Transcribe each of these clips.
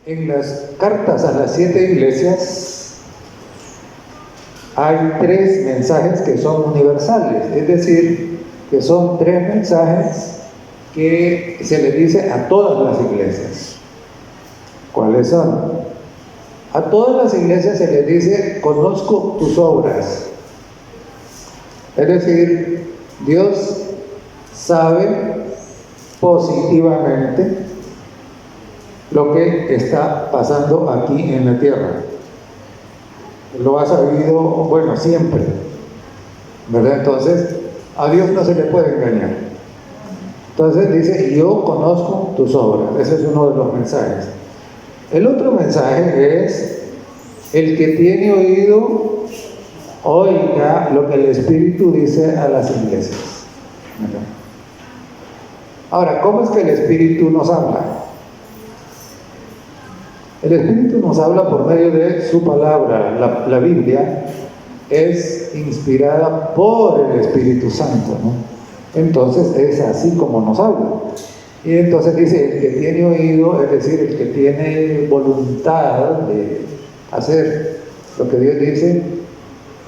En las cartas a las 7 iglesias hay 3 mensajes que son universales, es decir, que son 3 mensajes que se le dice a todas las iglesias. ¿Cuáles son? A todas las iglesias se les dice: conozco tus obras. Es decir, Dios sabe positivamente lo que está pasando aquí en la tierra. Lo ha sabido, bueno, siempre, ¿verdad? Entonces, a Dios no se le puede engañar. Entonces dice: yo conozco tus obras. Ese es uno de los mensajes. El otro mensaje es: el que tiene oído, oiga lo que el Espíritu dice a las iglesias. ¿Verdad? Ahora, ¿cómo es que el Espíritu nos habla? El Espíritu nos habla por medio de su palabra. La Biblia es inspirada por el Espíritu Santo, ¿no? Entonces es así como nos habla. Y entonces dice: el que tiene oído, es decir, el que tiene voluntad de hacer lo que Dios dice,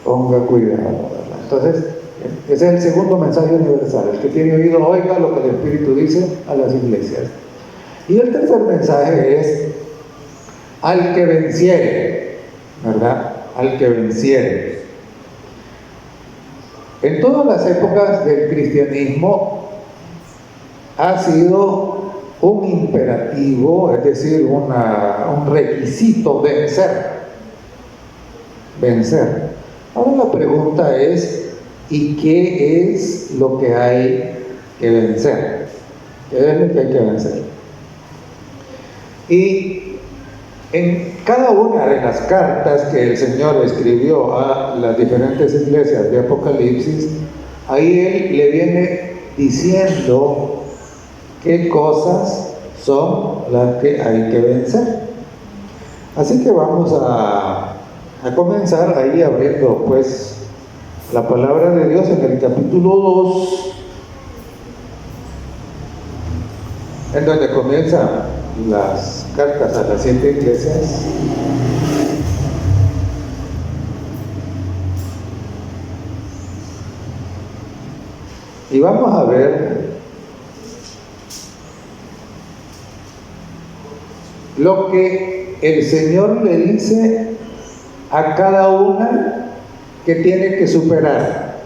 ponga cuidado, ¿verdad? Entonces, ese es el segundo mensaje universal: el que tiene oído, oiga lo que el Espíritu dice a las iglesias. Y el tercer mensaje es: al que venciere, ¿verdad? Al que venciere. En todas las épocas del cristianismo ha sido un imperativo, es decir, un requisito vencer. Vencer. Ahora la pregunta es: ¿y qué es lo que hay que vencer? ¿Qué es lo que hay que vencer? Y en cada una de las cartas que el Señor escribió a las diferentes iglesias de Apocalipsis, ahí Él le viene diciendo qué cosas son las que hay que vencer. Así que vamos a comenzar ahí abriendo pues la palabra de Dios en el capítulo 2, en donde comienzan las cartas a las 7 iglesias. Y vamos a ver lo que el Señor le dice a cada una que tiene que superar,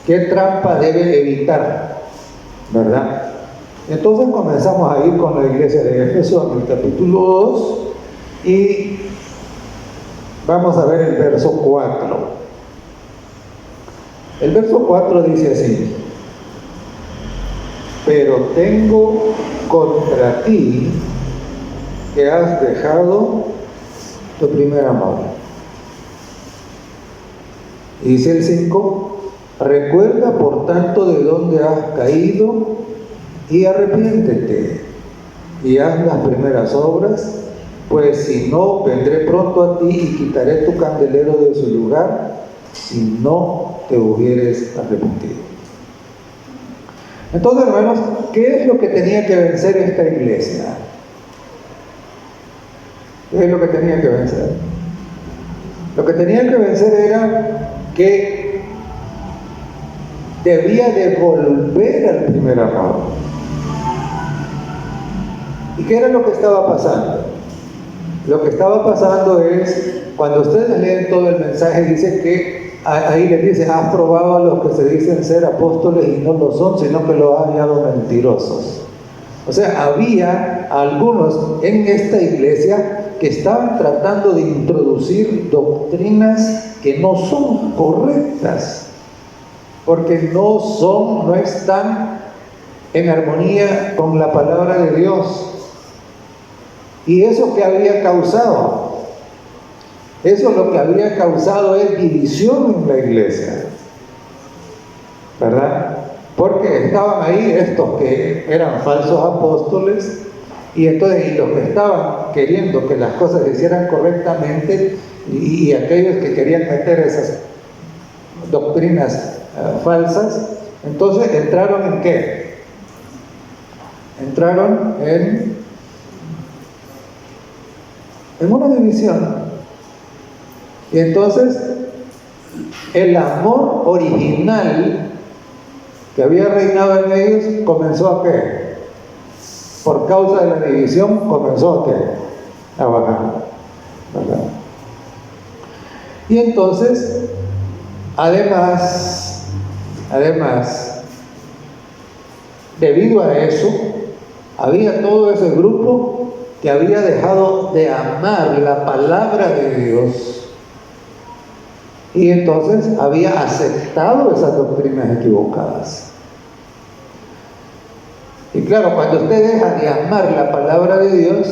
qué trampa debe evitar, ¿verdad? Entonces comenzamos a ir con la iglesia de Éfeso en el capítulo 2 y vamos a ver el verso 4. El verso 4 dice así: pero tengo contra ti que has dejado tu primer amor. Y dice el 5: recuerda por tanto de dónde has caído y arrepiéntete y haz las primeras obras, pues si no, vendré pronto a ti y quitaré tu candelero de su lugar si no te hubieres arrepentido. Entonces, hermanos, ¿qué es lo que tenía que vencer esta iglesia? ¿Qué es lo que tenía que vencer? Lo que tenía que vencer era que debía de volver al primer amor. ¿Y qué era lo que estaba pasando? Lo que estaba pasando es, cuando ustedes leen todo el mensaje, dice que ahí les dice: has probado a los que se dicen ser apóstoles y no lo son, sino que lo has hallado mentirosos. O sea, había algunos en esta iglesia que estaban tratando de introducir doctrinas que no son correctas, porque no están en armonía con la palabra de Dios. ¿Y eso qué había causado? Eso lo que había causado es división en la iglesia, ¿verdad? Porque estaban ahí estos que eran falsos apóstoles y entonces los que estaban queriendo que las cosas se hicieran correctamente y aquellos que querían meter esas doctrinas falsas. Entonces entraron ¿en qué? Entraron en en una división. Y entonces el amor original que había reinado en ellos comenzó a ¿qué? Por causa de la división comenzó a ¿qué? A bajar, ¿verdad? Y entonces además, debido a eso, había todo ese grupo que había dejado de amar la palabra de Dios y entonces había aceptado esas doctrinas equivocadas. Y claro, cuando usted deja de amar la palabra de Dios,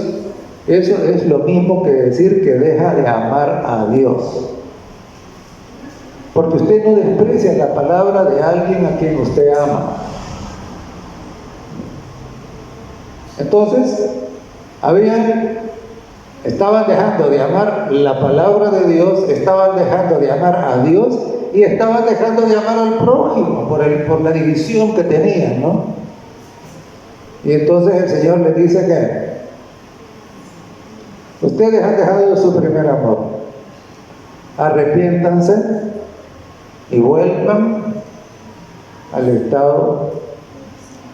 eso es lo mismo que decir que deja de amar a Dios. Porque usted no desprecia la palabra de alguien a quien usted ama. Entonces, estaban dejando de amar la palabra de Dios, estaban dejando de amar a Dios y estaban dejando de amar al prójimo por la división que tenían, ¿no? Y entonces el Señor les dice que ustedes han dejado su primer amor. Arrepiéntanse y vuelvan al estado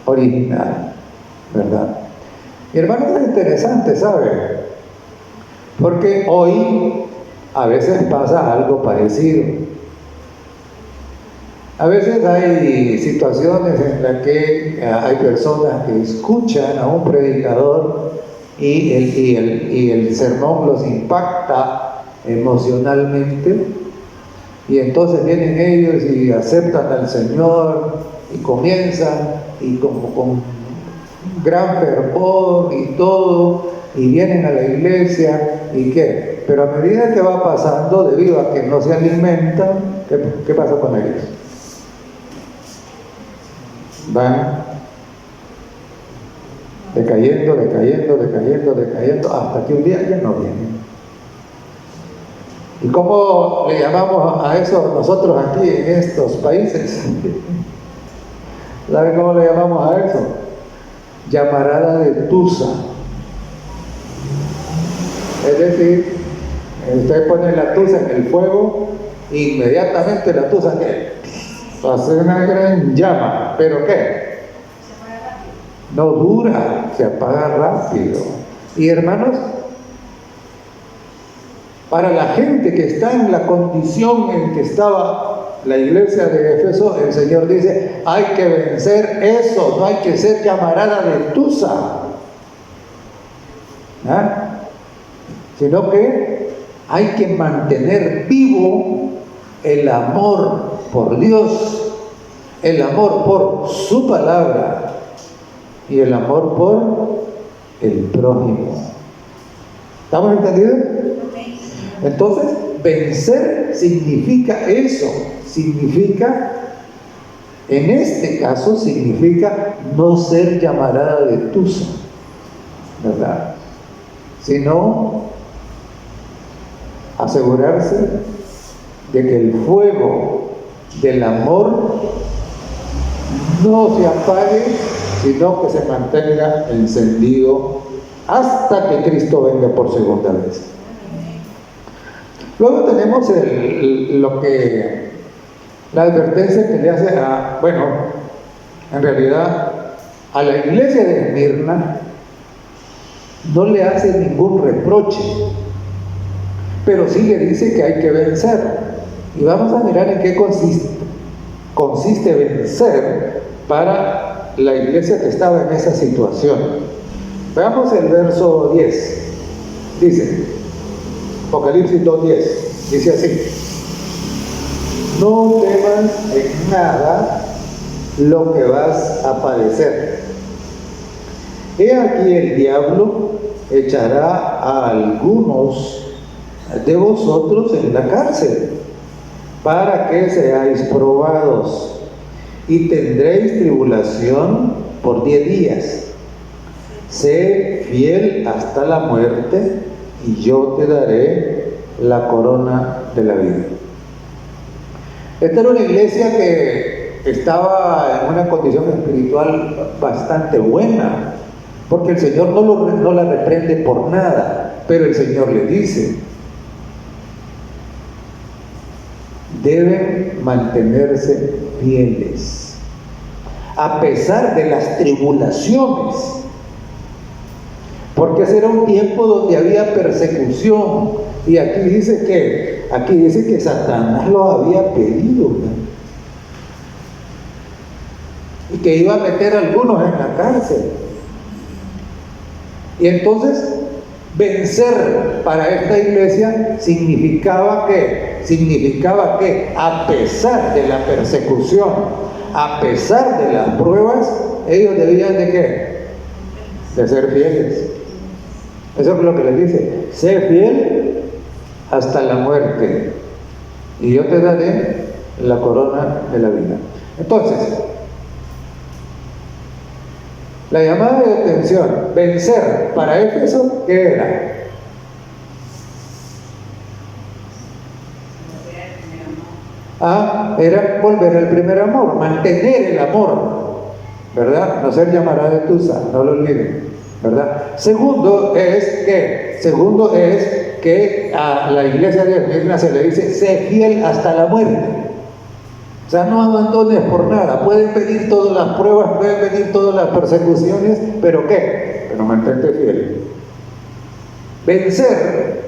original, ¿verdad? Y hermanos, es interesante, ¿sabe? Porque hoy a veces pasa algo parecido. A veces hay situaciones en las que hay personas que escuchan a un predicador y el sermón los impacta emocionalmente. Y entonces vienen ellos y aceptan al Señor y comienzan y como con gran fervor y todo, y vienen a la iglesia y ¿qué? Pero a medida que va pasando, debido a que no se alimentan, ¿qué pasa con ellos? Van decayendo, hasta que un día ya no vienen. ¿Y cómo le llamamos a eso nosotros aquí en estos países? ¿Sabe cómo le llamamos a eso? Llamarada de tusa. Es decir, usted pone la tusa en el fuego e inmediatamente la tusa ¿qué? Hace una gran llama. ¿Pero qué? No dura, se apaga rápido. Y hermanos, para la gente que está en la condición en que estaba la iglesia de Éfeso, el Señor dice, hay que vencer eso, no hay que ser llamarada de tusa, sino que hay que mantener vivo el amor por Dios, el amor por su palabra y el amor por el prójimo. ¿Estamos entendidos? Entonces, vencer significa eso, en este caso significa no ser llamarada de tusa, ¿verdad? Sino asegurarse de que el fuego del amor no se apague, sino que se mantenga encendido hasta que Cristo venga por segunda vez. Luego tenemos la advertencia que le hace en realidad a la iglesia de Esmirna no le hace ningún reproche, pero sí le dice que hay que vencer. Y vamos a mirar en qué consiste vencer para la iglesia que estaba en esa situación. Veamos el verso 10. Dice, Apocalipsis 2:10, dice así: no temas en nada lo que vas a padecer. He aquí el diablo echará a algunos de vosotros en la cárcel, para que seáis probados, y tendréis tribulación por 10 días. Sé fiel hasta la muerte, y yo te daré la corona de la vida. Esta era una iglesia que estaba en una condición espiritual bastante buena, porque el Señor no la reprende por nada. Pero el Señor le dice, deben mantenerse fieles, a pesar de las tribulaciones, porque ese era un tiempo donde había persecución, y aquí dice que Satanás lo había pedido, ¿no? Y que iba a meter a algunos en la cárcel. Y entonces vencer para esta iglesia significaba que a pesar de la persecución, a pesar de las pruebas, ellos debían de ¿qué? De ser fieles. Eso es lo que les dice: sé fiel hasta la muerte, y yo te daré la corona de la vida. Entonces, la llamada de atención, vencer para Éfeso, ¿qué era? Era volver al primer amor, mantener el amor, ¿verdad? No ser Llamaradatusa, no lo olviden, ¿verdad? Segundo es que a la iglesia de Esmirna se le dice: sé fiel hasta la muerte. O sea, no abandones por nada. Pueden venir todas las pruebas, pueden venir todas las persecuciones, pero ¿qué? Pero mantente fiel. Vencer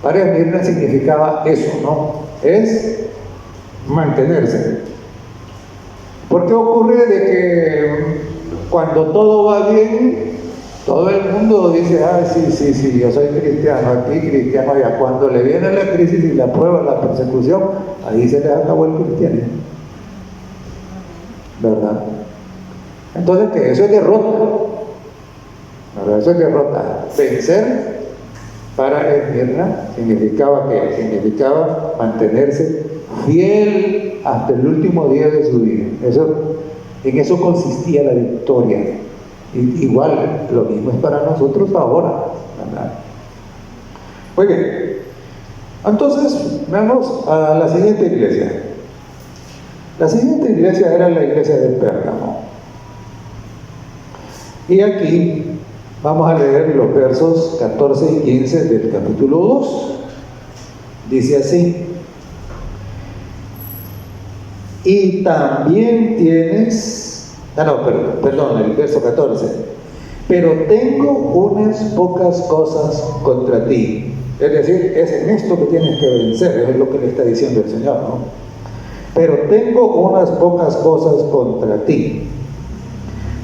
para Esmirna significaba eso, ¿no? Es mantenerse. Porque ocurre de que cuando todo va bien, todo el mundo dice: sí, yo soy cristiano, aquí cristiano allá. Cuando le viene la crisis y la prueba, la persecución, ahí se les acabó el cristianismo, ¿verdad? Entonces, que eso es derrota, ¿verdad? Eso es derrota. Vencer para Esmirna significaba mantenerse fiel hasta el último día de su vida. En eso consistía la victoria. Igual, lo mismo es para nosotros ahora, ¿verdad? Muy bien. Entonces, vamos a la siguiente iglesia. La siguiente iglesia era la iglesia de Pérgamo. Y aquí vamos a leer los versos 14 y 15 del capítulo 2. Dice así: y también tienes... perdón, el verso 14. Pero tengo unas pocas cosas contra ti. Es decir, es en esto que tienes que vencer, es lo que le está diciendo el Señor, ¿no? Pero tengo unas pocas cosas contra ti,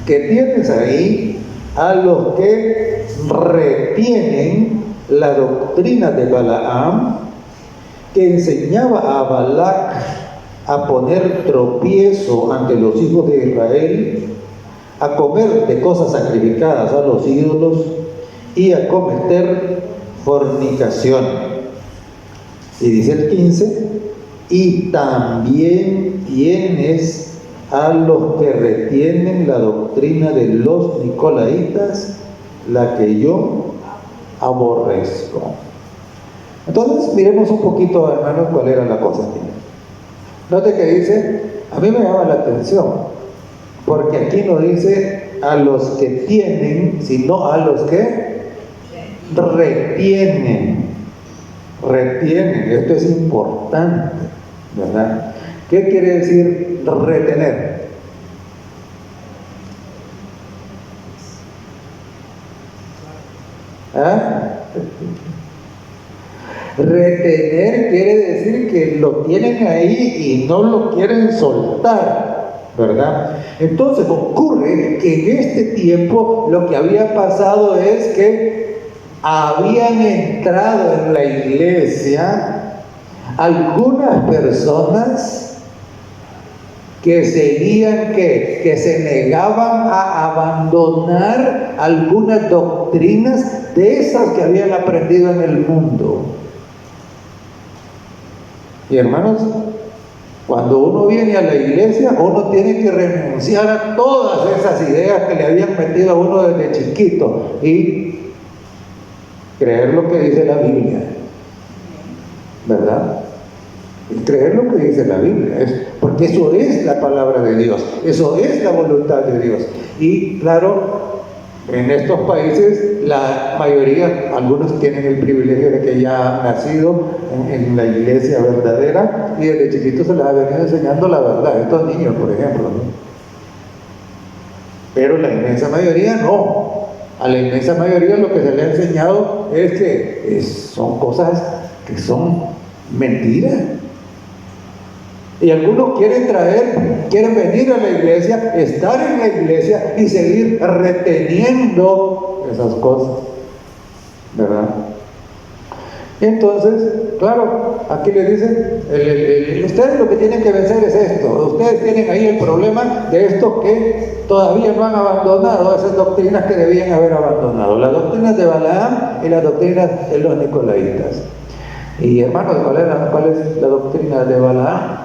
que tienes ahí a los que retienen la doctrina de Balaam, que enseñaba a Balac a poner tropiezo ante los hijos de Israel, a comer de cosas sacrificadas a los ídolos y a cometer fornicación. Y dice el 15: y también tienes a los que retienen la doctrina de los nicolaitas, la que yo aborrezco. Entonces, miremos un poquito, hermanos, cuál era la cosa aquí. Note que dice, a mí me llama la atención, porque aquí no dice a los que tienen, sino a los que retienen. Retienen, esto es importante, ¿verdad? ¿Qué quiere decir retener? Retener quiere decir que lo tienen ahí y no lo quieren soltar, ¿verdad? Entonces ocurre que en este tiempo lo que había pasado es que habían entrado en la iglesia algunas personas que seguían, que se negaban a abandonar algunas doctrinas de esas que habían aprendido en el mundo. Y hermanos, cuando uno viene a la iglesia, uno tiene que renunciar a todas esas ideas que le habían metido a uno desde chiquito y creer lo que dice la Biblia, ¿verdad? Y creer lo que dice la Biblia, porque eso es la palabra de Dios, eso es la voluntad de Dios. Y claro, En estos países la mayoría, algunos tienen el privilegio de que ya han nacido en la iglesia verdadera y desde chiquitos se les ha venido enseñando la verdad, estos niños por ejemplo, ¿no? Pero la inmensa mayoría no. A la inmensa mayoría lo que se le ha enseñado es que son cosas que son mentiras. Y algunos quieren venir a la iglesia, estar en la iglesia y seguir reteniendo esas cosas, ¿verdad? Entonces, claro, aquí le dicen, ustedes lo que tienen que vencer es esto, ustedes tienen ahí el problema de estos que todavía no han abandonado esas doctrinas que debían haber abandonado, las doctrinas de Balaam y las doctrinas de los nicolaitas. Y hermanos, ¿cuál es la doctrina de Balaam?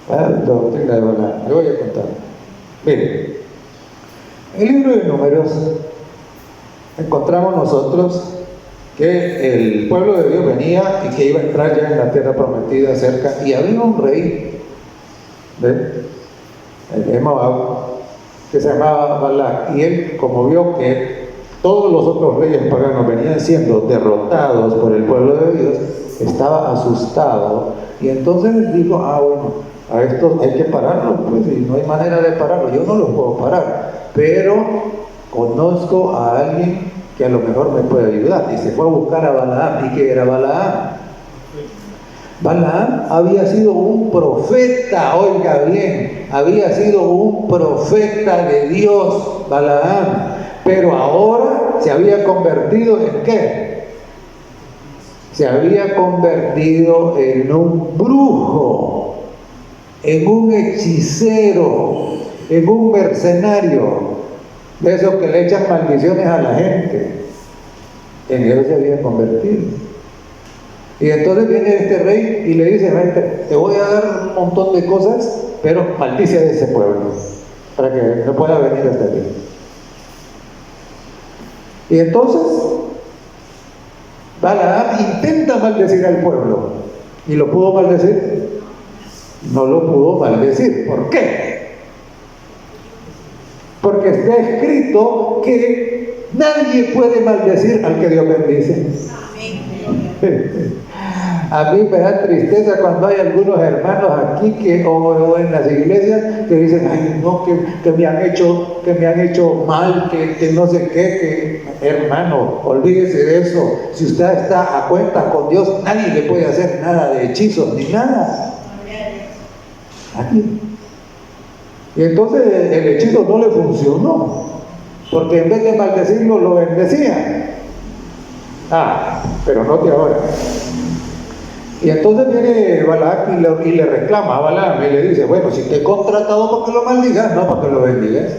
La doctrina de Balaam, le voy a contar. Mire, en el libro de Números encontramos nosotros que el pueblo de Dios venía y que iba a entrar ya en la tierra prometida cerca, y había un rey de Moab que se llamaba Balac, y él, como vio que todos los otros reyes paganos venían siendo derrotados por el pueblo de Dios, estaba asustado, y entonces dijo, bueno, a estos hay que pararlos, pues, y no hay manera de pararlos, yo no los puedo parar, pero conozco a alguien que a lo mejor me puede ayudar, y se fue a buscar a Balaam. ¿Y qué era Balaam? Balaam había sido un profeta, oiga bien, había sido un profeta de Dios, Balaam, pero ahora se había convertido ¿en qué? Se había convertido en un brujo, en un hechicero, en un mercenario, de esos que le echan maldiciones a la gente. En eso se había convertido. Y entonces viene este rey y le dice, te voy a dar un montón de cosas, pero maldice a ese pueblo para que no pueda venir hasta aquí. Y entonces Balaam intenta maldecir al pueblo. ¿Y lo pudo maldecir? No lo pudo maldecir. ¿Por qué? Porque está escrito que nadie puede maldecir al que Dios bendice. A mí me da tristeza cuando hay algunos hermanos aquí o en las iglesias que dicen, ay no, que me han hecho mal, que no sé qué, hermano, olvídese de eso. Si usted está a cuenta con Dios, nadie le puede hacer nada de hechizos ni nada. Aquí. Y entonces el hechizo no le funcionó, porque en vez de maldecirlo, lo bendecía. Pero note ahora. Y entonces viene Balac y le reclama a Balaam y le dice, bueno, si te he contratado para que lo maldigas, no para que lo bendigas.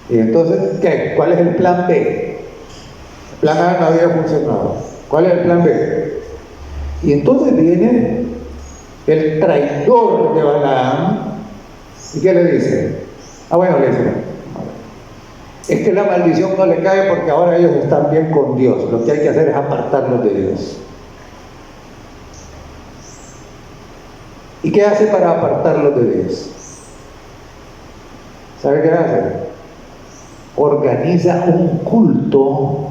Y entonces, ¿qué? ¿Cuál es el plan B? El plan A no había funcionado. ¿Cuál es el plan B? Y entonces viene el traidor de Balaam, ¿y qué le dice? Bueno, le dice, es que la maldición no le cae porque ahora ellos están bien con Dios, lo que hay que hacer es apartarlos de Dios. ¿Y qué hace para apartarlos de Dios? ¿Sabe qué hace? Organiza un culto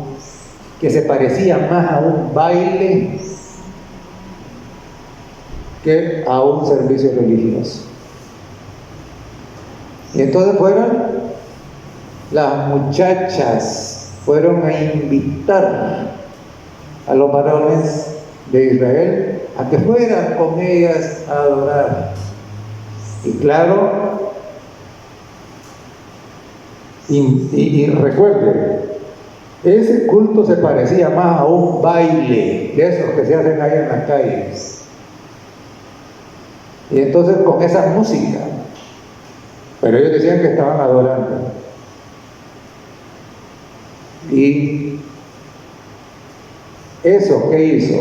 que se parecía más a un baile que a un servicio religioso. Y entonces las muchachas fueron a invitar a los varones de Israel a que fueran con ellas a adorar. Y claro, y recuerden, ese culto se parecía más a un baile de esos que se hacen ahí en las calles. Y entonces con esa música, pero ellos decían que estaban adorando. Y eso, ¿qué hizo?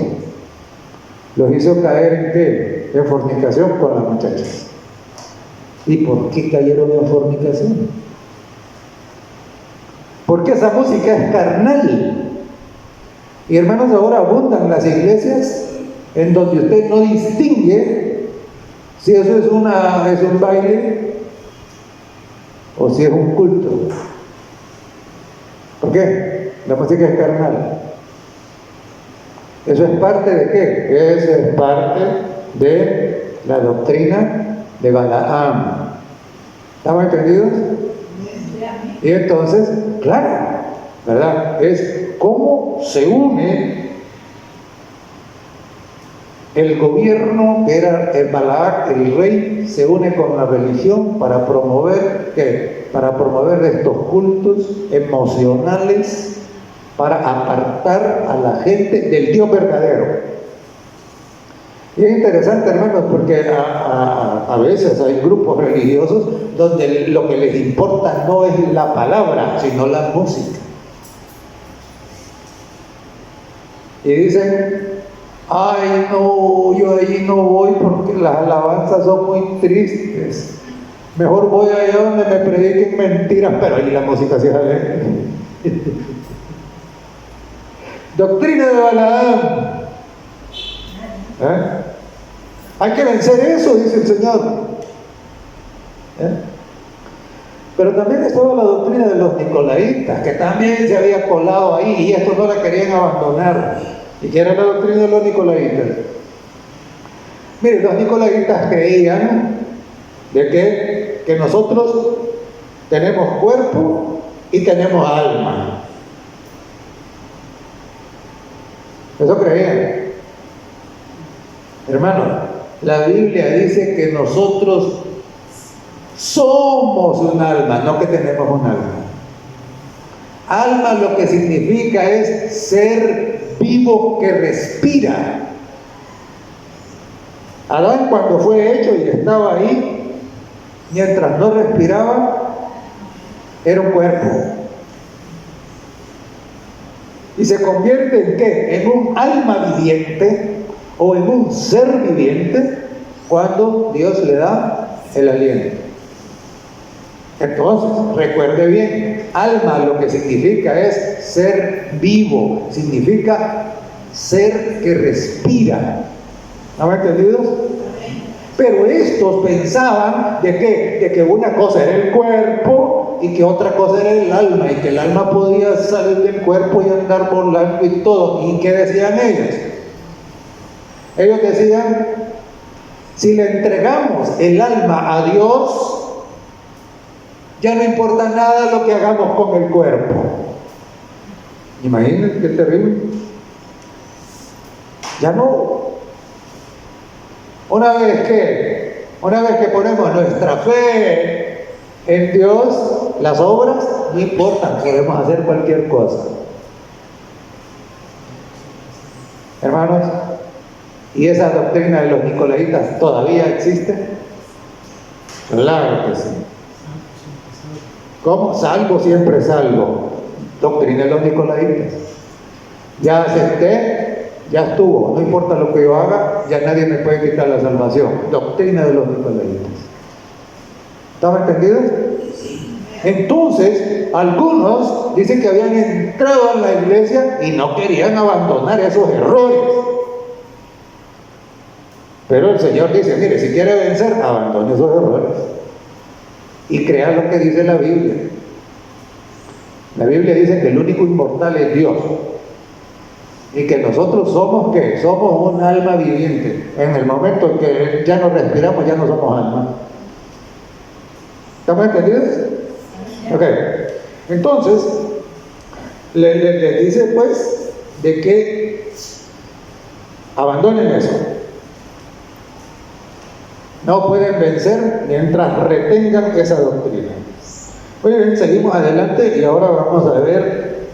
Los hizo caer ¿en qué? En fornicación con las muchachas. ¿Y por qué cayeron en fornicación? Porque esa música es carnal. Y hermanos, ahora abundan las iglesias en donde usted no distingue si eso es un baile o si es un culto. ¿Por qué? La música es carnal. ¿Eso es parte de qué? Eso es parte de la doctrina de Balaam. ¿Estamos entendidos? Y entonces, claro, ¿verdad? Es cómo se une el gobierno, que era el Balac, el rey, se une con la religión para promover, ¿qué? Para promover estos cultos emocionales, para apartar a la gente del Dios verdadero. Y es interesante, hermanos, porque a veces hay grupos religiosos donde lo que les importa no es la palabra, sino la música. Y dicen: ay, no, yo ahí no voy porque las alabanzas son muy tristes. Mejor voy allá donde me prediquen mentiras, pero ahí la música sí es alegre. Doctrina de Balaam. Hay que vencer eso, dice el Señor. Pero también estaba la doctrina de los nicolaitas, que también se había colado ahí, y esto no la querían abandonar. ¿Y qué era la doctrina de los nicolaitas? Mire, los nicolaitas creían de que nosotros tenemos cuerpo y tenemos alma. Eso creían. Hermano, la Biblia dice que nosotros somos un alma, no que tenemos un alma. Alma lo que significa es ser vivo que respira. Adán, cuando fue hecho y estaba ahí, mientras no respiraba, era un cuerpo. Y se convierte ¿en qué? En un alma viviente o en un ser viviente cuando Dios le da el aliento. Entonces, recuerde bien, alma lo que significa es ser vivo, significa ser que respira. ¿No entendidos? Pero estos pensaban de que una cosa era el cuerpo y que otra cosa era el alma, y que el alma podía salir del cuerpo y andar volando y todo. ¿Y qué decían ellos? Ellos decían: si le entregamos el alma a Dios, ya no importa nada lo que hagamos con el cuerpo. Imagínense qué terrible. Ya no. Una vez que ponemos nuestra fe en Dios, las obras no importan, podemos hacer cualquier cosa. Hermanos, ¿y esa doctrina de los nicolaitas todavía existe? Claro que sí. ¿Cómo? Salvo siempre salvo. Doctrina de los nicolaitas. Ya acepté, ya estuvo, no importa lo que yo haga, ya nadie me puede quitar la salvación. Doctrina de los nicolaitas. ¿Estamos entendidos? Entonces, algunos dicen que habían entrado en la iglesia y no querían abandonar esos errores. Pero el Señor dice: mire, si quiere vencer, abandone esos errores y crea lo que dice la Biblia. La Biblia dice que el único inmortal es Dios y que nosotros somos ¿qué? Somos un alma viviente. En el momento en que ya no respiramos, ya no somos alma. ¿Estamos entendidos? Ok. Entonces le dice pues de que abandonen eso. No pueden vencer mientras retengan esa doctrina. Muy bien, seguimos adelante y ahora vamos a ver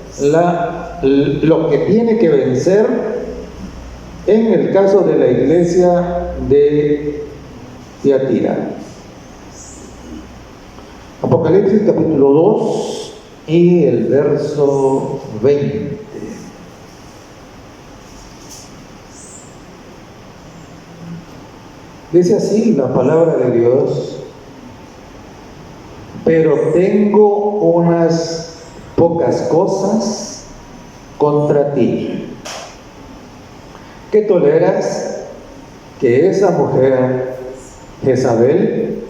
lo que tiene que vencer en el caso de la iglesia de Tiatira. Apocalipsis capítulo 2 y el verso 20. Dice así la palabra de Dios: pero tengo unas pocas cosas contra ti, que toleras que esa mujer, Jezabel,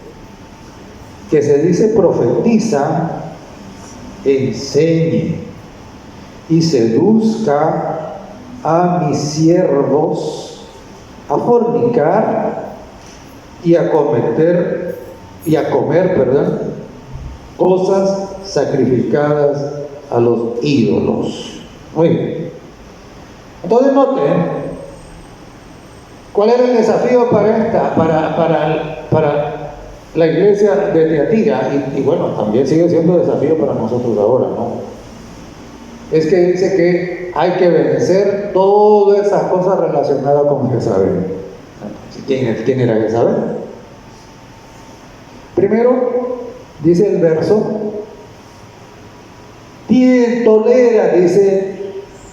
que se dice profetiza, enseñe y seduzca a mis siervos a fornicar y a comer, cosas sacrificadas a los ídolos. Muy bien. Entonces noten, ¿cuál era el desafío para la iglesia de Tiatira? Y bueno, también sigue siendo desafío para nosotros ahora, ¿no? Es que dice que hay que vencer todas esas cosas relacionadas con Jezabel. ¿Quién era Jezabel? Primero, dice el verso, ¿quién tolera? Dice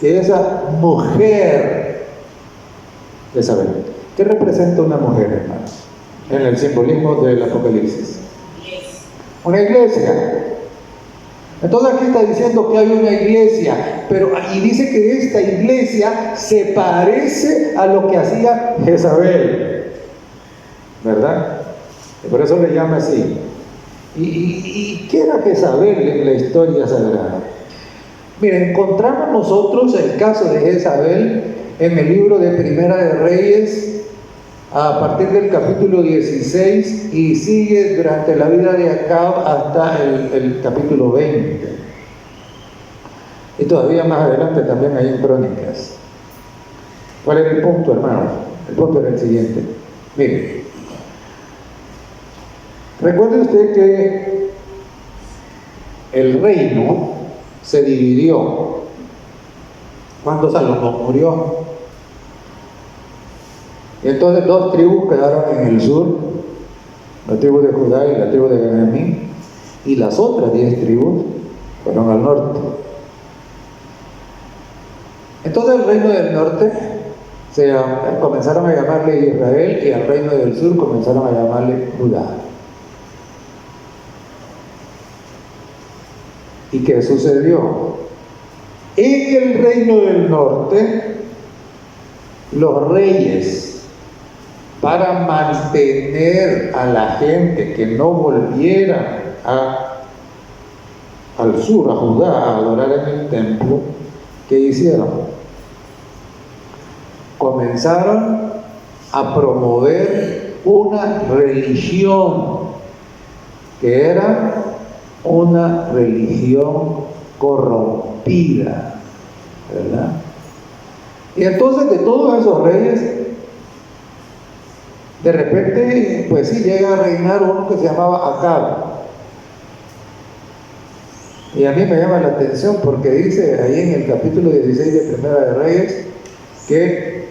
que esa mujer Jezabel. ¿Qué representa una mujer, hermanos? En el simbolismo del Apocalipsis. Una iglesia. Entonces aquí está diciendo que hay una iglesia, y dice que esta iglesia se parece a lo que hacía Jezabel, ¿verdad? Y por eso le llama así. ¿Y qué era Jezabel en la historia sagrada? Miren, encontramos nosotros el caso de Jezabel en el libro de Primera de Reyes, a partir del capítulo 16, y sigue durante la vida de Acab hasta el capítulo 20. Y todavía más adelante también hay en Crónicas. ¿Cuál era el punto, hermanos? El punto era el siguiente. Miren, recuerde usted que el reino se dividió cuando Salomón murió. Y entonces dos tribus quedaron en el sur, la tribu de Judá y la tribu de Benjamín, y las otras 10 tribus fueron al norte. Entonces el reino del norte comenzaron a llamarle Israel, y al reino del sur comenzaron a llamarle Judá. ¿Y qué sucedió? En el reino del norte, los reyes, para mantener a la gente que no volviera al sur, a Judá, a adorar en el templo, ¿qué hicieron? Comenzaron a promover una religión que era una religión corrompida, ¿verdad? Y entonces de todos esos reyes, de repente, pues sí, llega a reinar uno que se llamaba Acab. Y a mí me llama la atención porque dice ahí en el capítulo 16 de Primera de Reyes que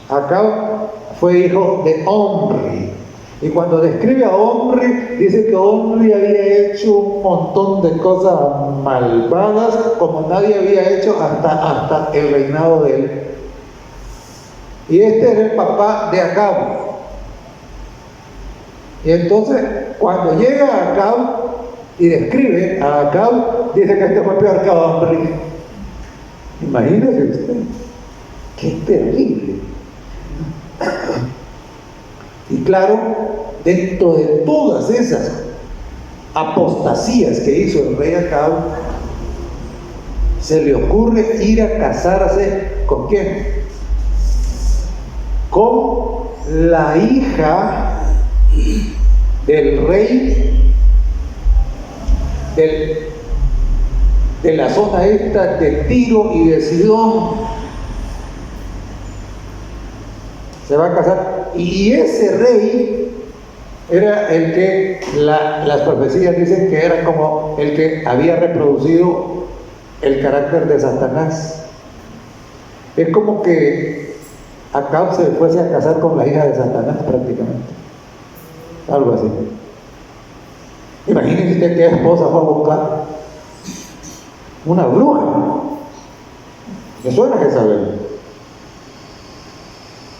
Acab fue hijo de Omri. Y cuando describe a Omri, dice que Omri había hecho un montón de cosas malvadas como nadie había hecho hasta el reinado de él. Y este era el papá de Acab. Y entonces, cuando llega Acab y describe a Acab, dice que este fue peor que Omri. Imagínese usted, qué terrible. Y claro, dentro de todas esas apostasías que hizo el rey Acab, se le ocurre ir a casarse ¿con quién? Con la hija del rey de la zona esta de Tiro y de Sidón. Se va a casar, y ese rey era el que las profecías dicen que era como el que había reproducido el carácter de Satanás. Es como que Acab se fuese a casar con la hija de Satanás prácticamente, algo así. Imagínense usted qué esposa fue a buscar una bruja. ¿Le suena Jezabel?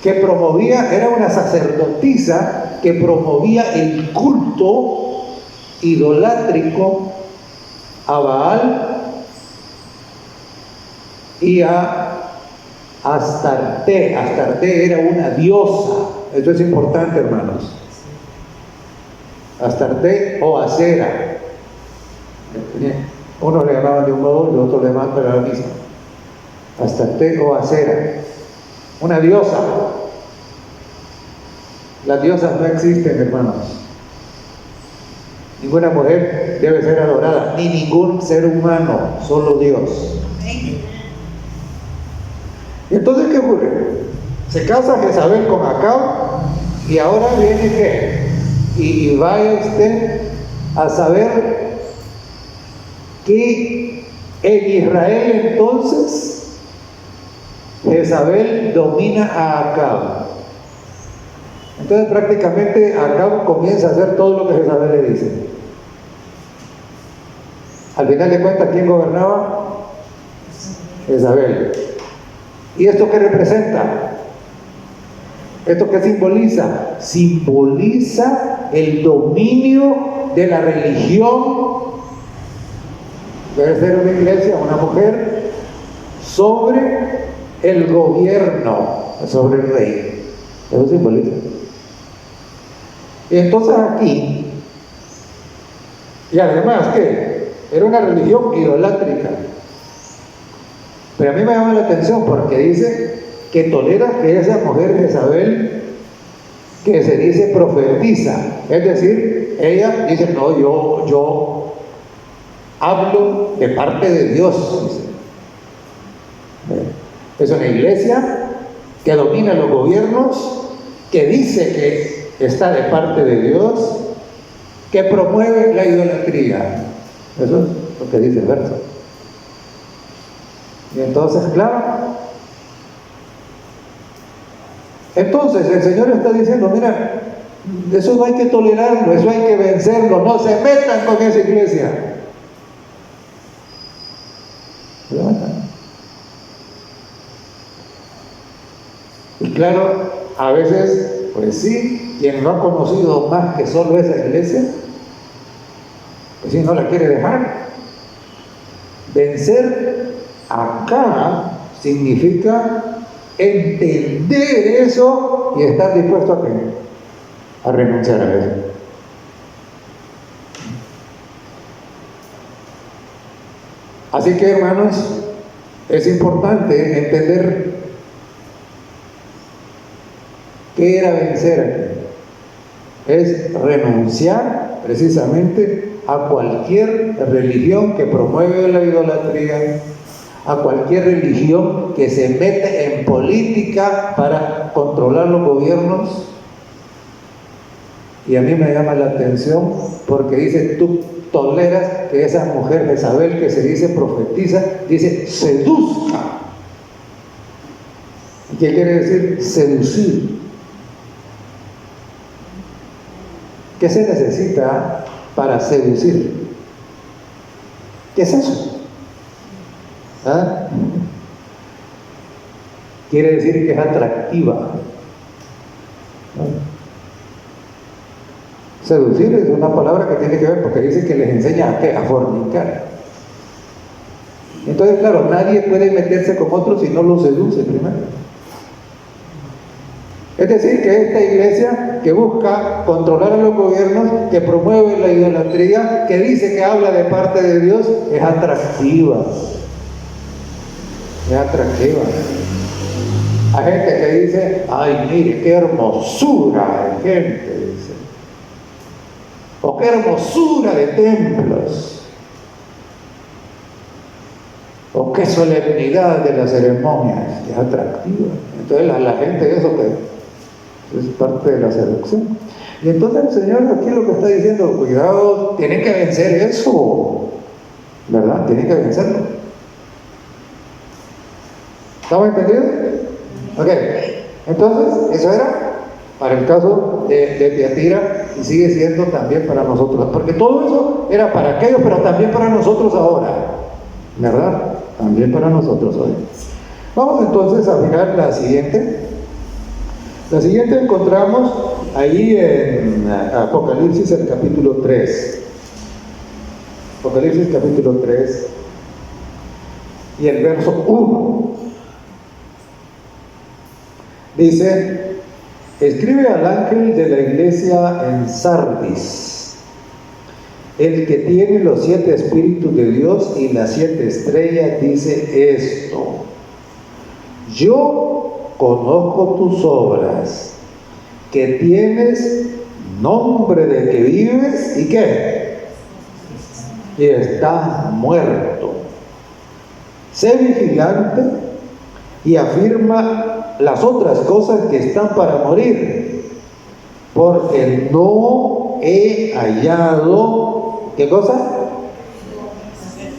Que promovía, era una sacerdotisa que promovía el culto idolátrico a Baal y a Astarte. Astarte era una diosa. Esto es importante, hermanos. Astarte o Acera. Uno le llamaban de un modo y otro le llamaban para la misma. Astarte o Acera. Una diosa. Las diosas no existen, hermanos. Ninguna mujer debe ser adorada, ni ningún ser humano, solo Dios. Y entonces, ¿qué ocurre? Se casa Jezabel con Acab y ahora viene ¿qué? Y vaya usted a saber que en Israel entonces Jezabel domina a Acab. Entonces prácticamente Acab comienza a hacer todo lo que Jezabel le dice. Al final de cuentas, ¿quién gobernaba? Jezabel. ¿Y esto qué representa? ¿Esto qué simboliza? Simboliza el dominio de la religión. Debe ser una iglesia, una mujer, sobre el gobierno, sobre el rey. Eso simboliza. Y entonces aquí, y además que era una religión idolátrica. Pero a mí me llama la atención porque dice que tolera que esa mujer Jezabel, que se dice profetiza, es decir, ella dice, no, yo hablo de parte de Dios, dice. Es una iglesia que domina los gobiernos, que dice que está de parte de Dios, que promueve la idolatría. Eso es lo que dice el verso. Y entonces, claro, entonces el Señor está diciendo, mira, eso no hay que tolerarlo, eso hay que vencerlo, no se metan con esa iglesia. Se metan. Y claro, a veces, pues sí, quien no ha conocido más que solo esa iglesia, pues sí, no la quiere dejar. Vencer acá significa entender eso y estar dispuesto a qué? A renunciar a eso. Así que, hermanos, es importante entender qué era vencer aquí. Es renunciar precisamente a cualquier religión que promueve la idolatría, a cualquier religión que se mete en política para controlar los gobiernos. Y a mí me llama la atención porque dice, tú toleras que esa mujer Jezabel que se dice profetiza, dice seduzca. ¿Qué quiere decir seducir? ¿Qué se necesita para seducir? ¿Qué es eso? ¿Ah? Quiere decir que es atractiva. ¿No? Seducir es una palabra que tiene que ver porque dice que les enseña a qué, a fornicar. Entonces, claro, nadie puede meterse con otro si no lo seduce primero. Es decir, que esta iglesia que busca controlar a los gobiernos, que promueve la idolatría, que dice que habla de parte de Dios, es atractiva. Es atractiva. Hay gente que dice, ay, mire, qué hermosura de gente, dice. O qué hermosura de templos. O qué solemnidad de las ceremonias. Es atractiva. Entonces la gente eso que es parte de la seducción. Y entonces el Señor aquí lo que está diciendo, cuidado, tienen que vencer eso, ¿verdad? Tienen que vencerlo. ¿Estamos entendidos? Ok, entonces eso era para el caso de Tiatira y sigue siendo también para nosotros, porque todo eso era para aquellos, pero también para nosotros ahora, ¿verdad? También para nosotros hoy. Vamos entonces a mirar la siguiente. La siguiente encontramos ahí en Apocalipsis, el capítulo 3. Apocalipsis, capítulo 3 y el verso 1. Dice, escribe al ángel de la iglesia en Sardis. El que tiene los 7 espíritus de Dios y las 7 estrellas dice esto: yo conozco tus obras, que tienes nombre de que vives y ¿qué? Y estás muerto. Sé vigilante y afirma las otras cosas que están para morir, porque no he hallado, ¿qué cosa?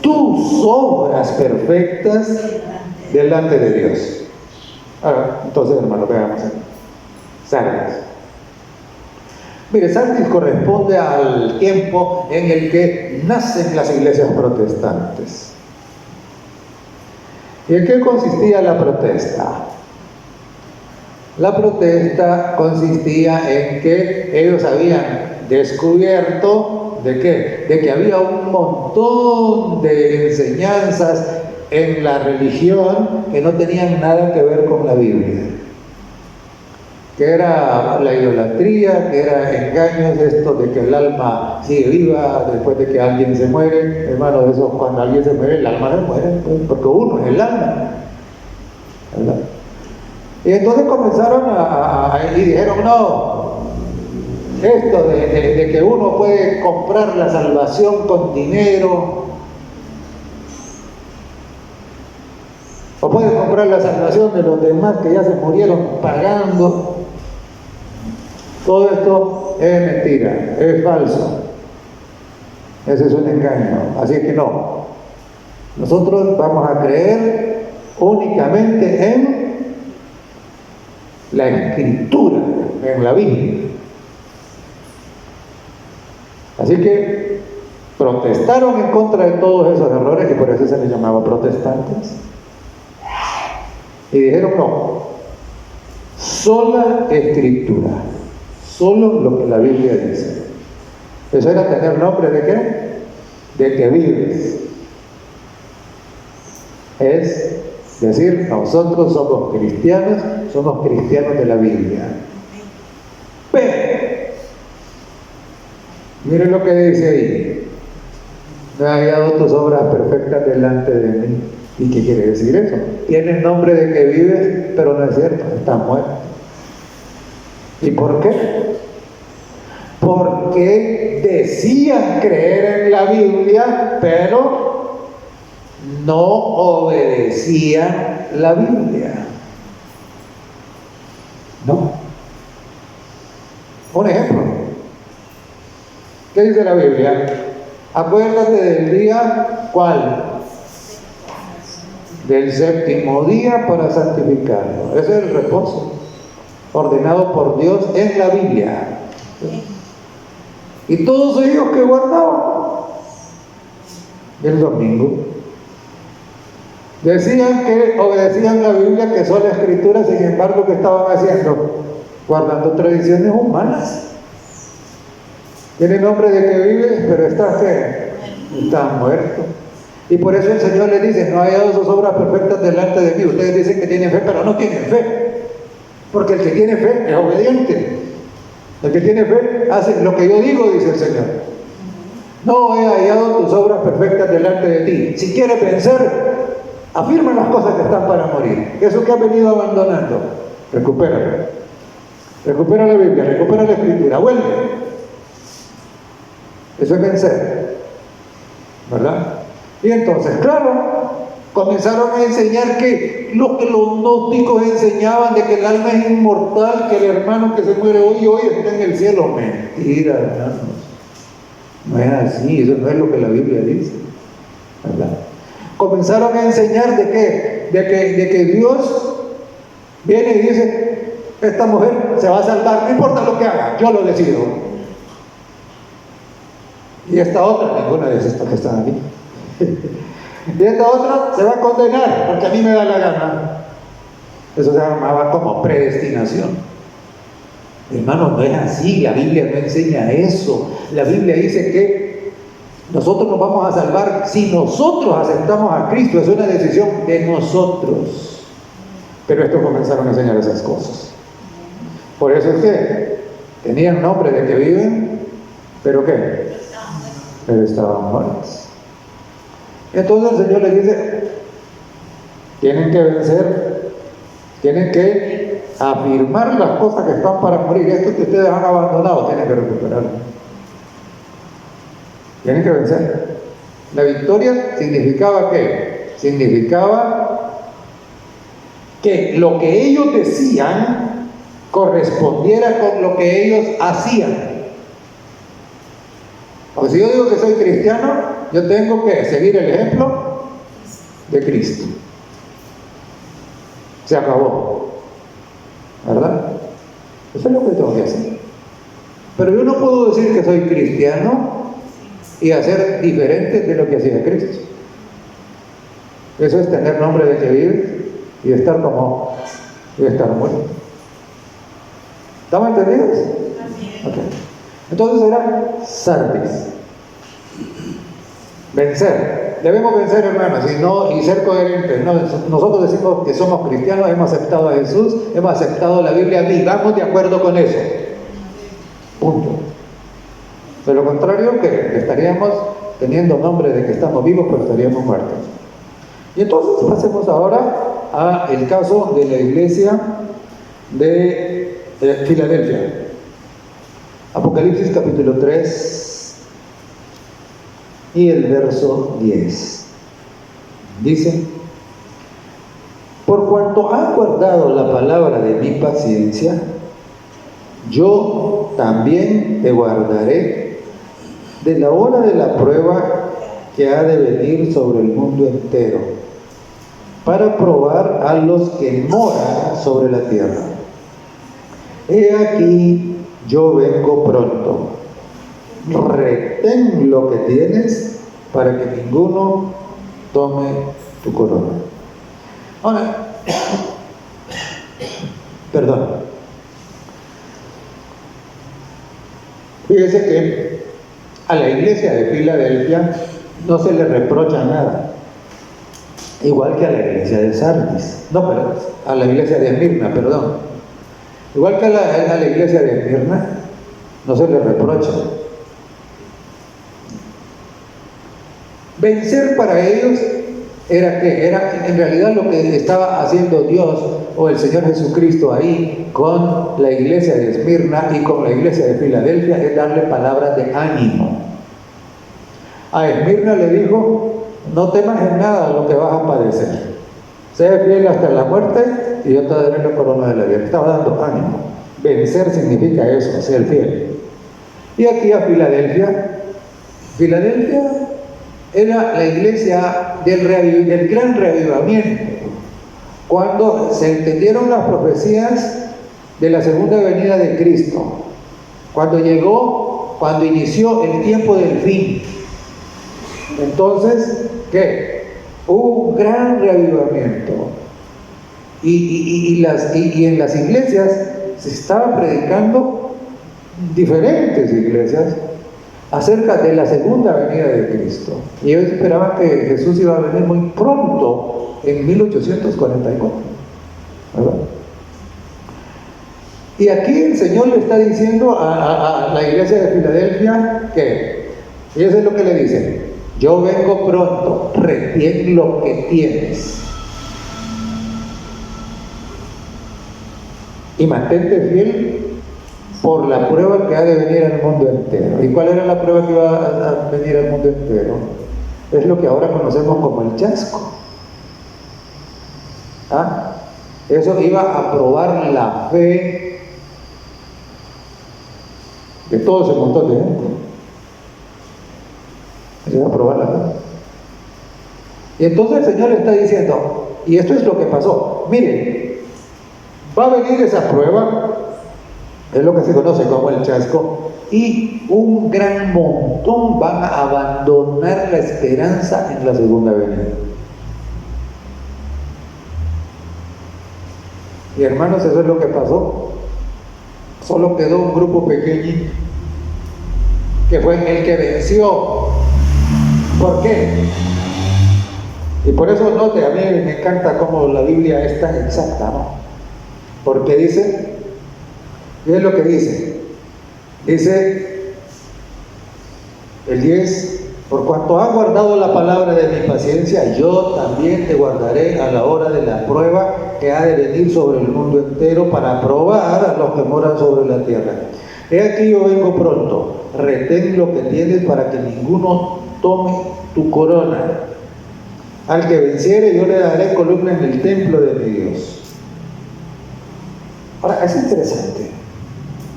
Tus obras perfectas delante de Dios. Ahora, entonces, hermano, veamos aquí. Sardis. Mire, Sardis corresponde al tiempo en el que nacen las iglesias protestantes. ¿Y en qué consistía la protesta? La protesta consistía en que ellos habían descubierto ¿de qué? De que había un montón de enseñanzas en la religión que no tenían nada que ver con la Biblia. Que era la idolatría, que era engaños, esto de que el alma sigue viva después de que alguien se muere. Hermano, de eso, cuando alguien se muere, el alma se muere, porque uno es el alma, ¿verdad? Y entonces comenzaron y dijeron, no, esto de que uno puede comprar la salvación con dinero, o puede comprar la salvación de los demás que ya se murieron pagando. Todo esto es mentira, es falso. Ese es un engaño. Así que no. Nosotros vamos a creer únicamente en la Escritura, en la Biblia. Así que protestaron en contra de todos esos errores y por eso se les llamaba protestantes. Y dijeron no, sola Escritura. Solo lo que la Biblia dice. Eso era tener nombre de qué? De que vives. Es decir, nosotros somos cristianos de la Biblia. Pero, miren lo que dice ahí: no he hallado tus obras perfectas delante de mí. ¿Y qué quiere decir eso? Tienes nombre de que vives, pero no es cierto, estás muerto. ¿Y por qué? Porque decían creer en la Biblia, pero no obedecían la Biblia. No. Un ejemplo. ¿Qué dice la Biblia? Acuérdate del día, ¿cuál? Del séptimo día para santificarlo. Ese es el reposo ordenado por Dios en la Biblia. Y todos ellos que guardaban el domingo decían que obedecían la Biblia, que son la Escritura, sin embargo, ¿qué estaban haciendo? Guardando tradiciones humanas. Tiene nombre de que vives, pero estás muerto. Y por eso el Señor le dice: no hay hallado sus obras perfectas delante de mí. Ustedes dicen que tienen fe, pero no tienen fe. Porque el que tiene fe es obediente. El que tiene fe hace lo que yo digo, dice el Señor. No he hallado tus obras perfectas delante de ti. Si quieres vencer, afirma las cosas que están para morir. Eso que has venido abandonando, recupéralo. Recupera la Biblia, recupera la Escritura, vuelve. Eso es vencer, ¿verdad? Y entonces, claro, comenzaron a enseñar que lo que los gnósticos enseñaban, de que el alma es inmortal, que el hermano que se muere hoy está en el cielo. Mentira, hermanos. No es así, eso no es lo que la Biblia dice, ¿verdad? Comenzaron a enseñar de que Dios viene y dice: esta mujer se va a salvar, no importa lo que haga, yo lo decido. Y esta otra, ninguna de estas que están aquí. Y esta otra se va a condenar porque a mí me da la gana. Eso se llamaba como predestinación. Hermano, no es así. La Biblia no enseña eso. La Biblia dice que nosotros nos vamos a salvar si nosotros aceptamos a Cristo. Es una decisión de nosotros. Pero estos comenzaron a enseñar esas cosas. Por eso es que tenían nombre de que viven, pero ¿qué? pero estaban muertos. Entonces el Señor les dice, tienen que vencer, tienen que afirmar las cosas que están para morir. Esto que ustedes han abandonado, tienen que recuperarlo. Tienen que vencer. La victoria significaba ¿qué? Significaba que lo que ellos decían correspondiera con lo que ellos hacían. Porque si yo digo que soy cristiano, yo tengo que seguir el ejemplo de Cristo. Se acabó, ¿verdad? Eso es lo que tengo que hacer. Pero yo no puedo decir que soy cristiano y hacer diferente de lo que hacía Cristo. Eso es tener nombre de que vivir y estar como y estar muerto. ¿Estamos entendidos? Okay. Entonces era sardis. Vencer. Debemos vencer, hermanos, y ser coherentes. No, nosotros decimos que somos cristianos, hemos aceptado a Jesús, hemos aceptado la Biblia, vivamos de acuerdo con eso. Punto. De lo contrario, que estaríamos teniendo nombre de que estamos vivos, pero estaríamos muertos. Y entonces pasemos ahora a el caso de la iglesia de Filadelfia. Apocalipsis capítulo 3 y el verso 10. Dice: por cuanto han guardado la palabra de mi paciencia, yo también te guardaré de la hora de la prueba que ha de venir sobre el mundo entero, para probar a los que moran sobre la tierra. He aquí, yo vengo pronto. Retén lo que tienes para que ninguno tome tu corona. Ahora, perdón. Fíjese que a la iglesia de Filadelfia no se le reprocha nada, igual que a la iglesia de Sardis, a la iglesia de Esmirna, perdón. Igual que a la iglesia de Esmirna, no se le reprocha. Vencer para ellos era que era en realidad lo que estaba haciendo Dios o el Señor Jesucristo ahí con la iglesia de Esmirna y con la iglesia de Filadelfia, es darle palabras de ánimo. A Esmirna le dijo: no temas en nada lo que vas a padecer, sé fiel hasta la muerte y yo te daré la corona de la vida. Estaba dando ánimo. Vencer significa eso, ser fiel. Y aquí a Filadelfia era la iglesia del gran reavivamiento, cuando se entendieron las profecías de la segunda venida de Cristo, cuando inició el tiempo del fin. Entonces, ¿qué? Hubo un gran reavivamiento. Y en las iglesias se estaba predicando, diferentes iglesias, acerca de la segunda venida de Cristo. Y ellos esperaban que Jesús iba a venir muy pronto, en 1844, ¿verdad? Y aquí el Señor le está diciendo a la iglesia de Filadelfia que, y eso es lo que le dice: yo vengo pronto, retén lo que tienes y mantente fiel por la prueba que ha de venir al mundo entero. ¿Y cuál era la prueba que iba a venir al mundo entero? Es lo que ahora conocemos como el chasco. Eso iba a probar la fe de todo ese montón de gente. Eso iba a probar la fe. Y entonces el Señor le está diciendo, y esto es lo que pasó: miren, va a venir esa prueba, es lo que se conoce como el chasco, y un gran montón van a abandonar la esperanza en la segunda venida. Y hermanos, eso es lo que pasó. Solo quedó un grupo pequeñito, que fue el que venció. ¿Por qué? Y por eso note, a mí me encanta cómo la Biblia es tan exacta, ¿no? Porque dice, ¿qué es lo que dice? Dice, El 10, por cuanto has guardado la palabra de mi paciencia, yo también te guardaré a la hora de la prueba que ha de venir sobre el mundo entero para probar a los que moran sobre la tierra. He aquí yo vengo pronto, retén lo que tienes para que ninguno tome tu corona. Al que venciere yo le daré columna en el templo de mi Dios. Ahora, es interesante,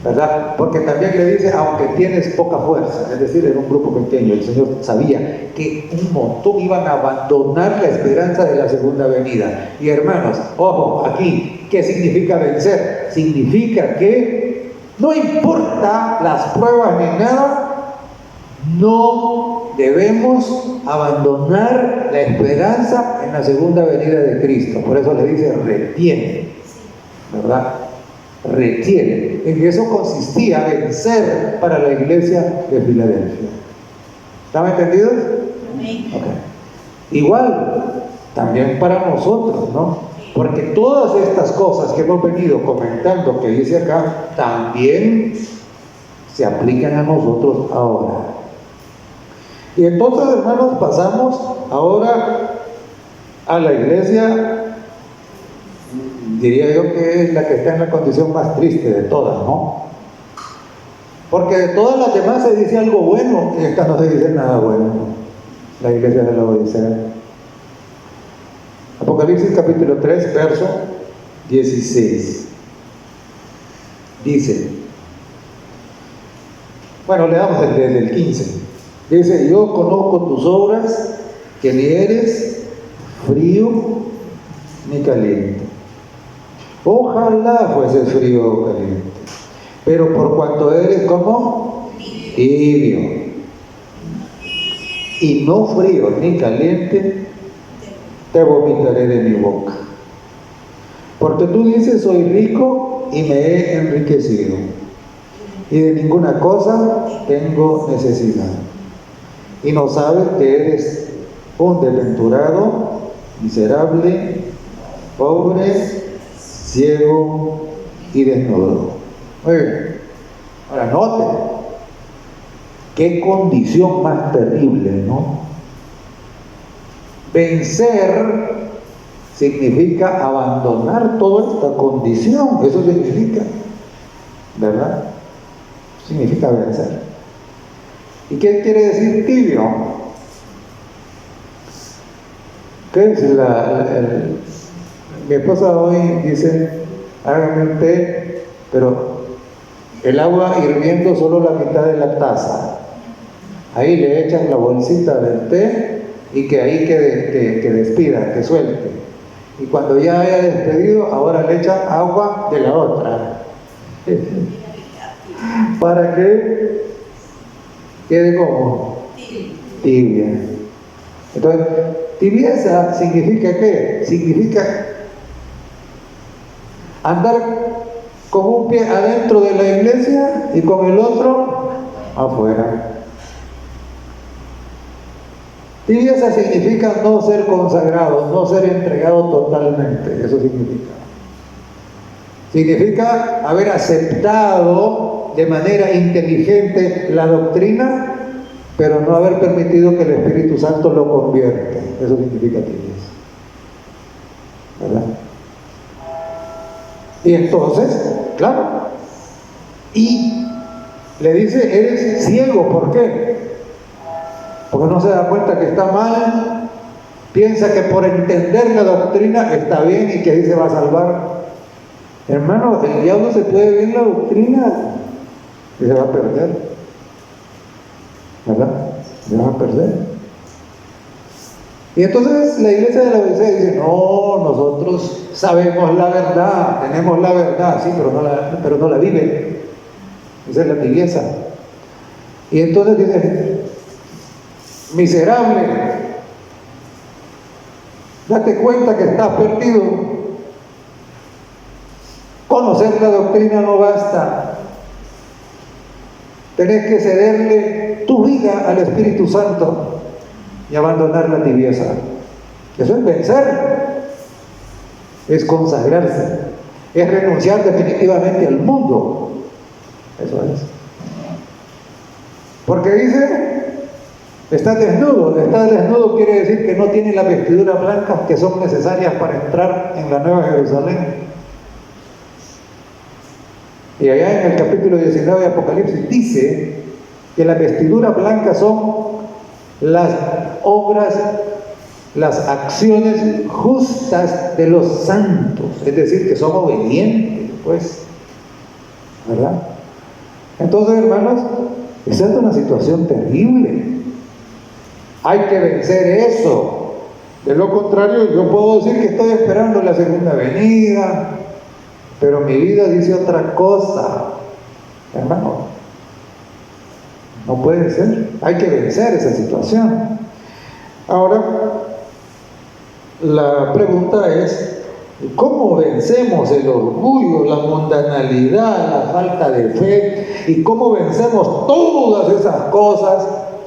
¿verdad? Porque también le dice, aunque tienes poca fuerza, es decir, era un grupo pequeño, el Señor sabía que un montón iban a abandonar la esperanza de la segunda venida. Y hermanos, ojo, aquí, ¿qué significa vencer? Significa que no importa las pruebas ni nada, no debemos abandonar la esperanza en la segunda venida de Cristo. Por eso le dice, retiene, ¿verdad? Retiene. En eso consistía vencer para la iglesia de Filadelfia. ¿Están entendidos? Okay. Igual, también para nosotros, ¿no? Porque todas estas cosas que hemos venido comentando, que dice acá, también se aplican a nosotros ahora. Y entonces, hermanos, pasamos ahora a la iglesia, diría yo que es la que está en la condición más triste de todas, ¿no? Porque de todas las demás se dice algo bueno, y esta no se dice nada bueno, la iglesia de la Odisea. Apocalipsis capítulo 3, verso 16. Dice, bueno, leamos desde el 15. Dice, yo conozco tus obras, que ni eres frío ni caliente. Ojalá fueses frío o caliente. Pero por cuanto eres como tibio y no frío ni caliente, te vomitaré de mi boca. Porque tú dices, soy rico y me he enriquecido, y de ninguna cosa tengo necesidad. Y no sabes que eres un desventurado, miserable, pobre, ciego y desnudo. Oye, ahora noten, qué condición más terrible, ¿no? Vencer significa abandonar toda esta condición, eso significa, ¿verdad? Significa vencer. ¿Y qué quiere decir tibio? ¿Qué es mi esposa hoy dice, hágame un té, pero el agua hirviendo solo la mitad de la taza. Ahí le echan la bolsita del té y que ahí que despida, que suelte. Y cuando ya haya despedido, ahora le echan agua de la otra. Para que quede como tibia. Entonces, tibieza significa ¿qué? Significa andar con un pie adentro de la iglesia y con el otro afuera. Tibieza significa no ser consagrado, no ser entregado totalmente. Eso significa. Significa haber aceptado de manera inteligente la doctrina, pero no haber permitido que el Espíritu Santo lo convierta. Eso significa tibieza, ¿verdad? Y entonces, claro, y le dice, eres ciego. ¿Por qué? Porque no se da cuenta que está mal, piensa que por entender la doctrina está bien y que ahí se va a salvar. Hermano, el diablo se puede ver la doctrina y se va a perder, ¿verdad? Se va a perder. Y entonces la iglesia de la Odisea dice, no, nosotros sabemos la verdad, tenemos la verdad, sí, pero no la viven. Esa es la tibieza. Y entonces dice, miserable, date cuenta que estás perdido. Conocer la doctrina no basta. Tenés que cederle tu vida al Espíritu Santo y abandonar la tibieza. Eso es vencer, es consagrarse, es renunciar definitivamente al mundo. Eso es. Porque dice, Estás desnudo. Estar desnudo quiere decir que no tiene las vestiduras blancas que son necesarias para entrar en la Nueva Jerusalén. Y allá en el capítulo 19 de Apocalipsis dice que las vestiduras blancas son las obras, las acciones justas de los santos, es decir, que son obedientes, pues, ¿verdad? Entonces, hermanos, esa es una situación terrible. Hay que vencer eso. De lo contrario, yo puedo decir que estoy esperando la segunda venida, pero mi vida dice otra cosa. Hermano, no puede ser. Hay que vencer esa situación. Ahora, la pregunta es, ¿cómo vencemos el orgullo, la mundanalidad, la falta de fe? ¿Y cómo vencemos todas esas cosas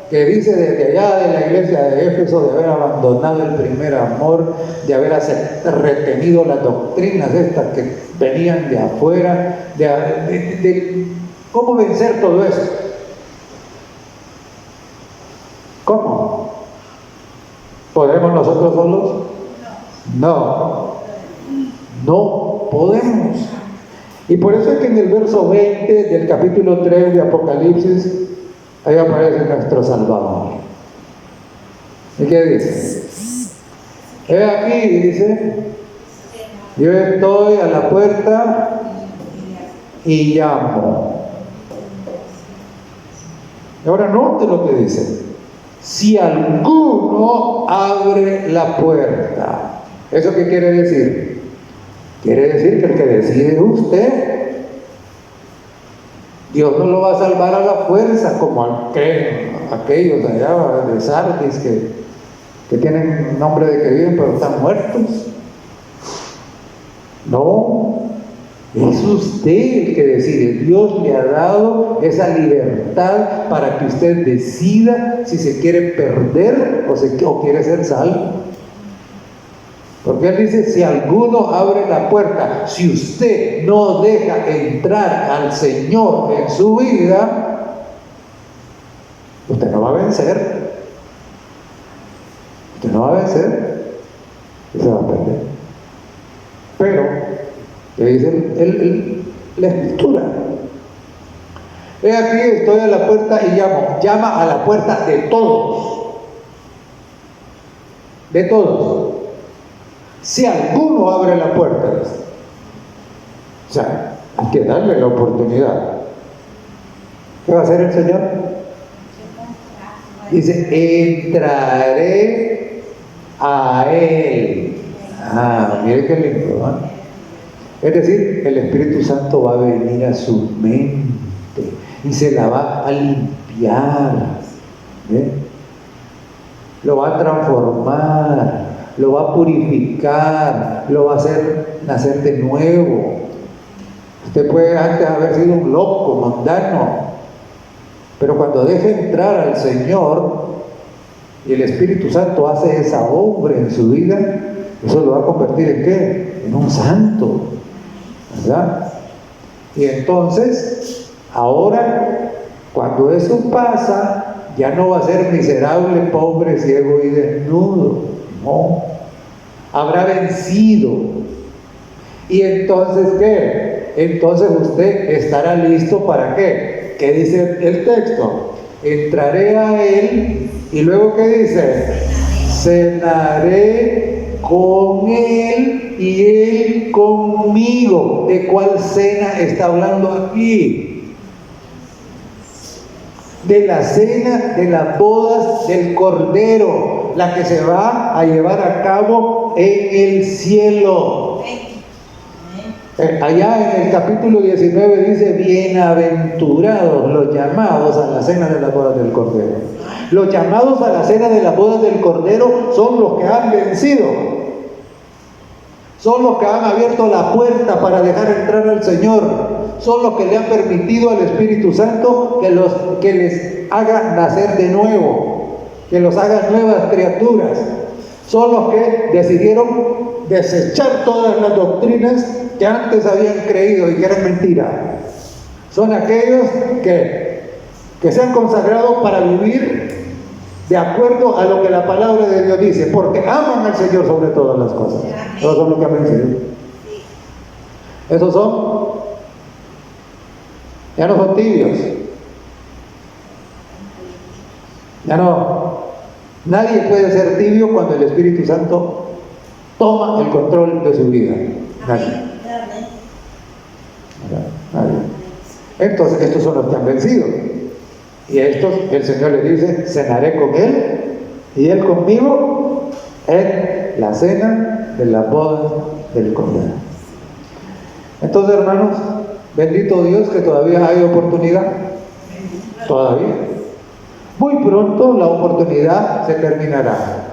que dice desde allá de la iglesia de Éfeso, de haber abandonado el primer amor, de haber retenido las doctrinas estas que venían de afuera, ¿cómo vencer todo eso? ¿Cómo? ¿Podemos nosotros solos? No, no podemos. Y por eso es que en el verso 20 del capítulo 3 de Apocalipsis, ahí aparece nuestro Salvador. ¿Y qué dice? He aquí, dice, yo estoy a la puerta y llamo. Ahora note lo que dice. Si alguno abre la puerta. ¿Eso qué quiere decir? Quiere decir que el que decide es usted. Dios no lo va a salvar a la fuerza como aquellos allá de Sardis que tienen nombre de que viven pero están muertos. No, es usted el que decide. Dios le ha dado esa libertad para que usted decida si se quiere perder o quiere ser salvo. Porque Él dice, si alguno abre la puerta, si usted no deja entrar al Señor en su vida, usted no va a vencer. Usted no va a vencer y se va a perder. Pero, ¿qué dice la Escritura? He aquí, estoy a la puerta y llamo. Llama a la puerta de todos. De todos. Si alguno abre la puerta, o sea, hay que darle la oportunidad. ¿Qué va a hacer el Señor? Dice, entraré a Él. Mire qué lindo, ¿no? Es decir, el Espíritu Santo va a venir a su mente y se la va a limpiar, ¿eh? Lo va a transformar, lo va a purificar, lo va a hacer nacer de nuevo. Usted puede antes haber sido un loco, mundano, pero cuando deje entrar al Señor y el Espíritu Santo hace esa obra en su vida, eso lo va a convertir ¿en qué? En un santo, ¿verdad? Y entonces, ahora, cuando eso pasa, ya no va a ser miserable, pobre, ciego y desnudo. No, habrá vencido. ¿Y entonces qué? Entonces usted estará listo para qué. ¿Qué dice el texto? Entraré a Él y luego ¿qué dice? Cenaré con Él y Él conmigo. ¿De cuál cena está hablando aquí? De la cena de las bodas del Cordero, la que se va a llevar a cabo en el cielo. Allá en el capítulo 19 dice, bienaventurados los llamados a la cena de las bodas del Cordero. Los llamados a la cena de las bodas del Cordero son los que han vencido. Son los que han abierto la puerta para dejar entrar al Señor. Son los que le han permitido al Espíritu Santo que les haga nacer de nuevo, que los haga nuevas criaturas. Son los que decidieron desechar todas las doctrinas que antes habían creído y que eran mentiras. Son aquellos que se han consagrado para vivir de acuerdo a lo que la palabra de Dios dice, porque aman al Señor sobre todas las cosas. Esos son los que han vencido. Esos son, ya no son tibios. Ya no, nadie puede ser tibio cuando el Espíritu Santo toma el control de su vida. Nadie. Nadie. Entonces, estos son los que han vencido. Y a estos el Señor les dice: cenaré con Él y Él conmigo en la cena de la boda del Cordero. Entonces, hermanos, bendito Dios que todavía hay oportunidad. Todavía. Muy pronto la oportunidad se terminará.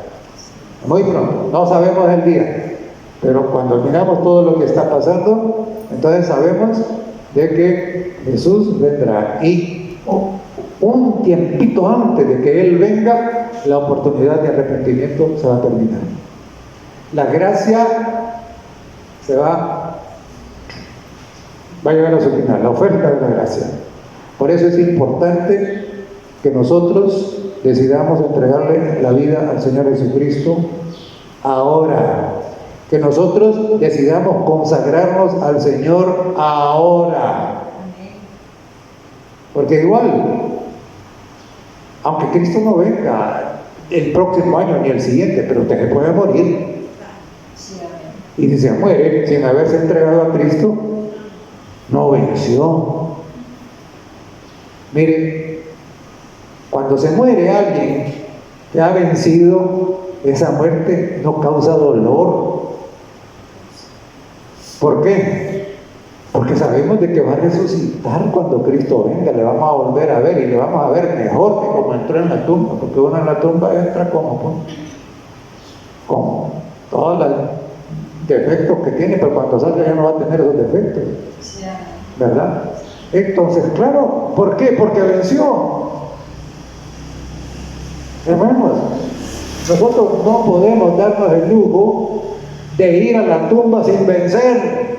Muy pronto. No sabemos el día. Pero cuando miramos todo lo que está pasando, entonces sabemos de que Jesús vendrá. Y un tiempito antes de que Él venga, la oportunidad de arrepentimiento se va a terminar. La gracia va a llegar a su final, la oferta de la gracia. Por eso es importante que nosotros decidamos entregarle la vida al Señor Jesucristo ahora. Que nosotros decidamos consagrarnos al Señor ahora. Porque igual, aunque Cristo no venga el próximo año ni el siguiente, pero usted se puede morir. Y si se muere sin haberse entregado a Cristo, no venció. Mire, cuando se muere alguien que ha vencido, esa muerte no causa dolor. ¿Por qué? Porque sabemos de que va a resucitar cuando Cristo venga. Le vamos a volver a ver y le vamos a ver mejor que como entró en la tumba, porque uno en la tumba entra como todos los defectos que tiene, pero cuando salga ya no va a tener esos defectos, ¿verdad? Entonces, claro, ¿por qué? Porque venció. Hermanos, nosotros no podemos darnos el lujo de ir a la tumba sin vencer,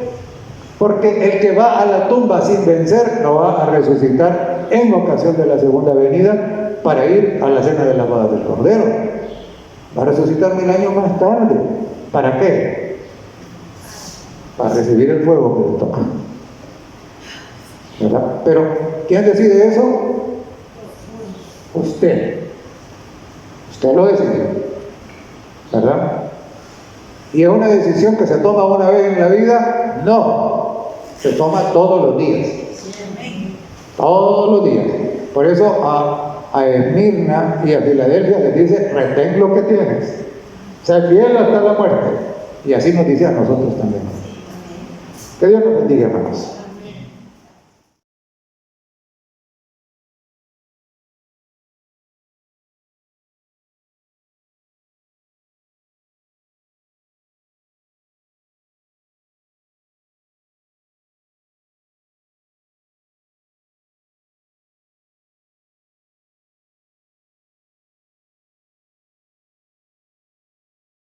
porque el que va a la tumba sin vencer no va a resucitar en ocasión de la segunda venida para ir a la cena de la boda del Cordero. Va a resucitar 1000 años más tarde. ¿Para qué? Para recibir el fuego que le toca, ¿verdad? Pero ¿quién decide eso? Usted lo decide, ¿verdad? ¿Y es una decisión que se toma una vez en la vida? No, se toma todos los días. Todos los días. Por eso a Esmirna y a Filadelfia les dice: retén lo que tienes, sé fiel hasta la muerte. Y así nos dice a nosotros también. Que Dios nos bendiga, hermanos.